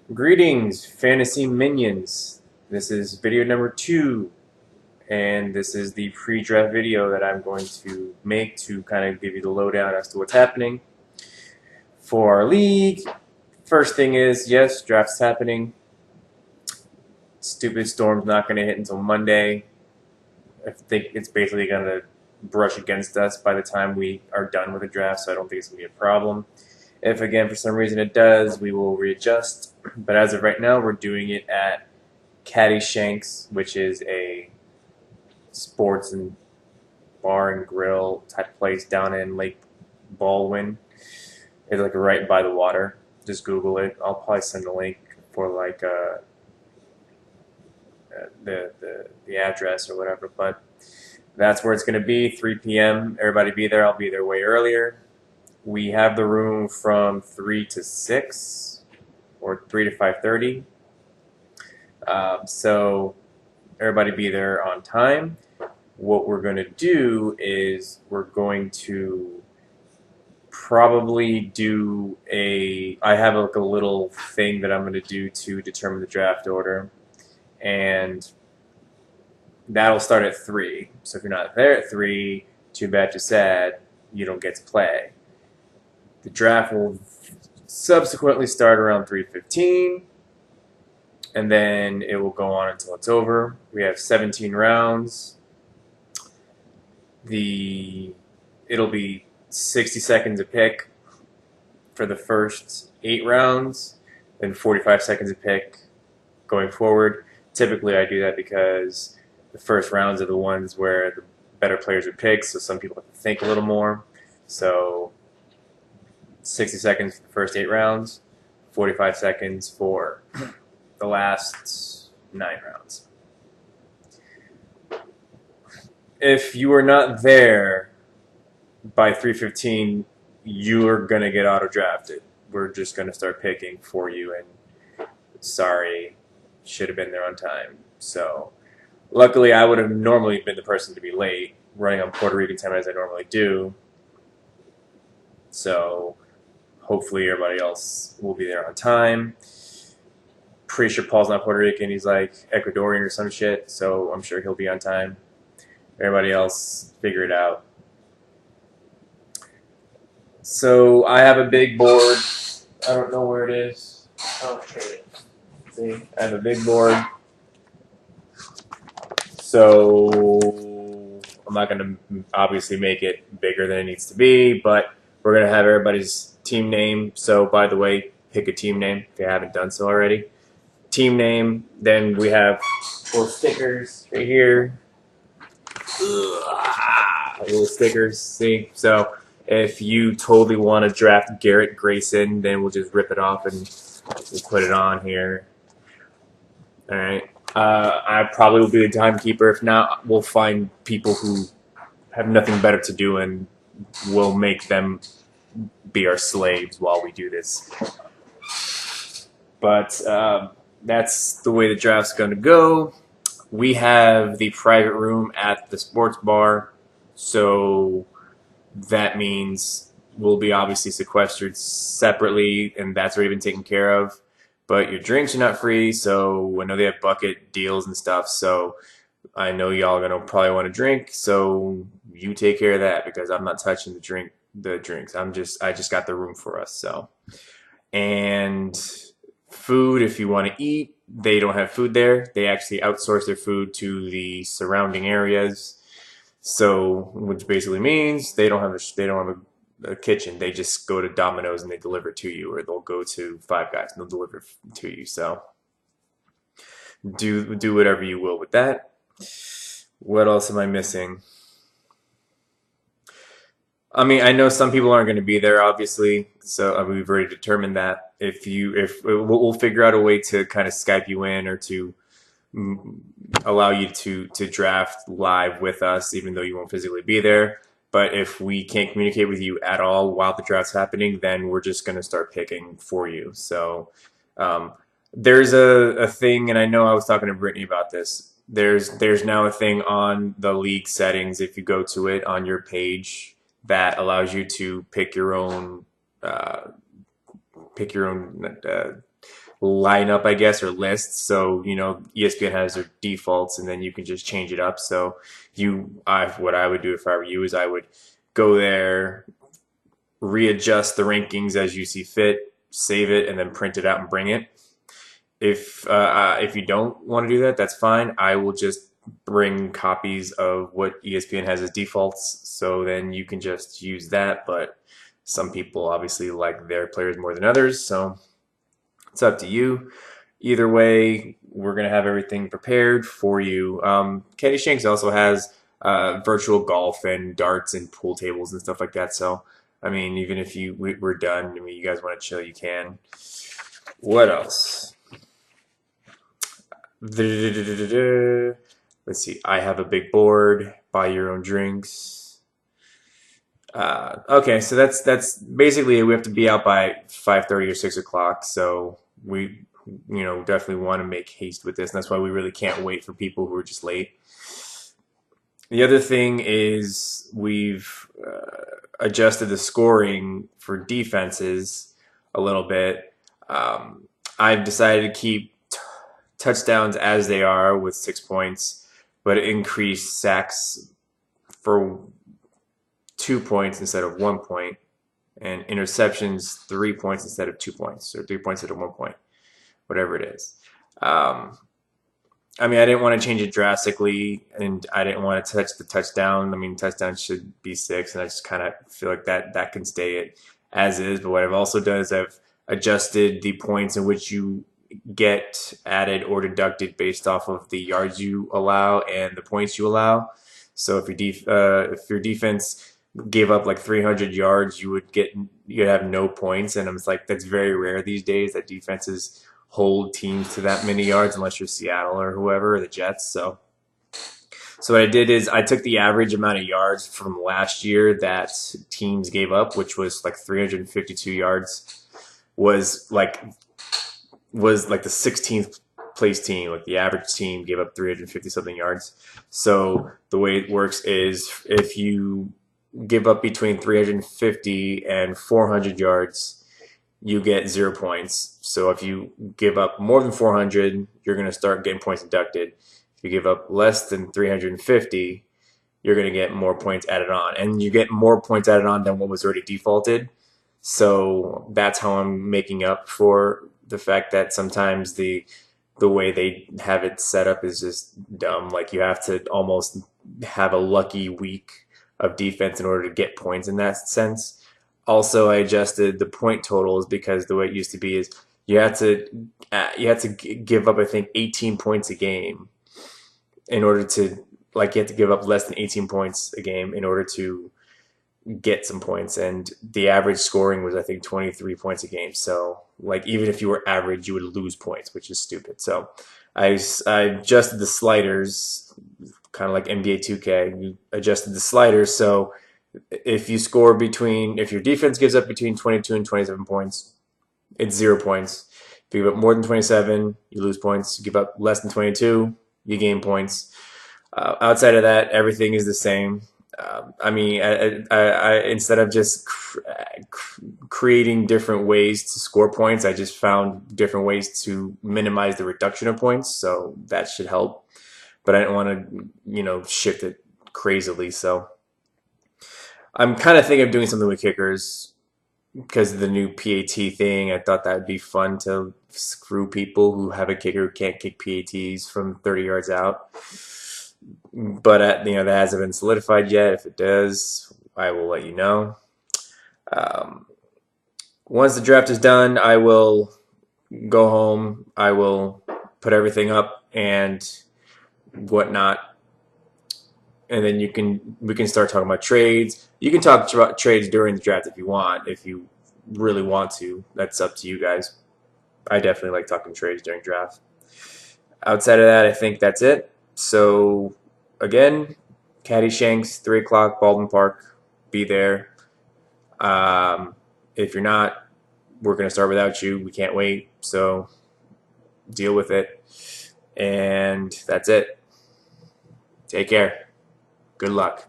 Greetings, fantasy minions. This is video number 2, and this is the pre-draft video that I'm going to make to kind of give you the lowdown as to what's happening for our league. First thing is, yes, draft's happening. Stupid storm's not going to hit until Monday. I think it's basically going to brush against us by the time we are done with the draft, so I don't think it's going to be a problem. If, again, for some reason it does, we will readjust. But as of right now, we're doing it at Caddyshanks, which is a sports and bar and grill type place down in Lake Baldwin. It's like right by the water. Just Google it. I'll probably send a link for like the address or whatever. But that's where it's going to be. 3 p.m. Everybody be there. I'll be there way earlier. We have the room from 3 to 6 or 3 to 5:30. So everybody be there on time. What we're going to do is we're going to probably do I have like a little thing that I'm going to do to determine the draft order, and that'll start at 3. So if you're not there at 3, too bad, too sad, you don't get to play. The draft will subsequently start around 3:15, and then it will go on until it's over. We have 17 rounds. It'll be 60 seconds a pick for the first 8 rounds, then 45 seconds a pick going forward. Typically, I do that because the first rounds are the ones where the better players are picked, so some people have to think a little more. So 60 seconds for the first 8 rounds, 45 seconds for the last 9 rounds. If you are not there by 3:15, you're going to get auto-drafted. We're just going to start picking for you, and sorry, should have been there on time. So luckily, I would have normally been the person to be late, running on Puerto Rican time as I normally do. So hopefully everybody else will be there on time. Pretty sure Paul's not Puerto Rican. He's like Ecuadorian or some shit, so I'm sure he'll be on time. Everybody else, figure it out. So I have a big board. I don't know where it is. Oh, shit. See, I have a big board. So I'm not going to obviously make it bigger than it needs to be, but we're going to have everybody's team name. So, by the way, pick a team name if you haven't done so already. Team name. Then we have 4 stickers right here. Little stickers. See? So if you totally want to draft Garrett Grayson, then we'll just rip it off and we'll put it on here. All right. I probably will be the timekeeper. If not, we'll find people who have nothing better to do, and we'll make them be our slaves while we do this. But that's the way the draft's going to go. We have the private room at the sports bar, so that means we'll be obviously sequestered separately, and that's already been taken care of. But your drinks are not free, so I know they have bucket deals and stuff, so I know y'all are gonna probably want to drink, so you take care of that because I'm not touching the drinks. I just got the room for us, so. And food, if you want to eat, they don't have food there. They actually outsource their food to the surrounding areas. So, which basically means they don't have a kitchen. They just go to Domino's and they deliver it to you, or they'll go to Five Guys and they'll deliver it to you. So, do whatever you will with that. What else am I missing? I mean, I know some people aren't going to be there, obviously. So we've already determined that. If we'll figure out a way to kind of Skype you in or to allow you to draft live with us, even though you won't physically be there. But if we can't communicate with you at all while the draft's happening, then we're just going to start picking for you. So there's a thing, and I know I was talking to Brittany about this. There's now a thing on the league settings, if you go to it on your page, that allows you to pick your own lineup, I guess, or list. So ESPN has their defaults, and then you can just change it up. So what I would do if I were you is I would go there, readjust the rankings as you see fit, save it, and then print it out and bring it. If you don't want to do that, that's fine. I will just bring copies of what ESPN has as defaults, so then you can just use that. But some people obviously like their players more than others, so it's up to you. Either way, we're gonna have everything prepared for you. Caddy Shanks also has virtual golf and darts and pool tables and stuff like that. So, I mean, even if we're done, I mean, you guys want to chill, you can. What else? Let's see. I have a big board. Buy your own drinks. Okay, so that's basically it. We have to be out by 5:30 or 6 o'clock. So we, definitely want to make haste with this. And that's why we really can't wait for people who are just late. The other thing is we've adjusted the scoring for defenses a little bit. I've decided to keep touchdowns as they are with 6 points, but increase sacks for 2 points instead of 1 point, and interceptions 3 points instead of 2 points, or 3 points instead of 1 point, whatever it is. I mean, I didn't want to change it drastically, and I didn't want to touch the touchdown. I mean, touchdown should be 6, and I just kind of feel like that can stay as is. But what I've also done is I've adjusted the points in which you get added or deducted based off of the yards you allow and the points you allow. So if your defense gave up like 300 yards, you'd have no points, and I'm just like, that's very rare these days that defenses hold teams to that many yards unless you're Seattle or whoever, or the Jets. So what I did is I took the average amount of yards from last year that teams gave up, which was like 352 yards, was like the 16th place team. Like the average team gave up 350 something yards. So the way it works is if you give up between 350 and 400 yards, you get 0 points. So if you give up more than 400, you're going to start getting points deducted. If you give up less than 350, you're going to get more points added on. And you get more points added on than what was already defaulted. So that's how I'm making up for the fact that sometimes the way they have it set up is just dumb. Like you have to almost have a lucky week of defense in order to get points in that sense. Also, I adjusted the point totals because the way it used to be is you had to give up, I think, 18 points a game in order to, like, you had to give up less than 18 points a game in order to get some points, and the average scoring was, I think, 23 points a game. So like even if you were average, you would lose points, which is stupid. So I adjusted the sliders, kind of like NBA 2K. You adjusted the sliders so if your defense gives up between 22 and 27 points, it's 0 points. If you give up more than 27, you lose points. You give up less than 22, you gain points. Outside of that, everything is the same. I mean, I instead of just creating different ways to score points, I just found different ways to minimize the reduction of points. So that should help. But I didn't want to, shift it crazily. So I'm kind of thinking of doing something with kickers because of the new PAT thing. I thought that would be fun to screw people who have a kicker who can't kick PATs from 30 yards out. But that hasn't been solidified yet. If it does, I will let you know. Once the draft is done, I will go home. I will put everything up and whatnot, and then we can start talking about trades. You can talk about trades during the draft if you want, if you really want to. That's up to you guys. I definitely like talking trades during draft. Outside of that, I think that's it. So again, Caddy Shanks, 3 o'clock, Baldwin Park. Be there. If you're not, we're going to start without you. We can't wait. So deal with it. And that's it. Take care. Good luck.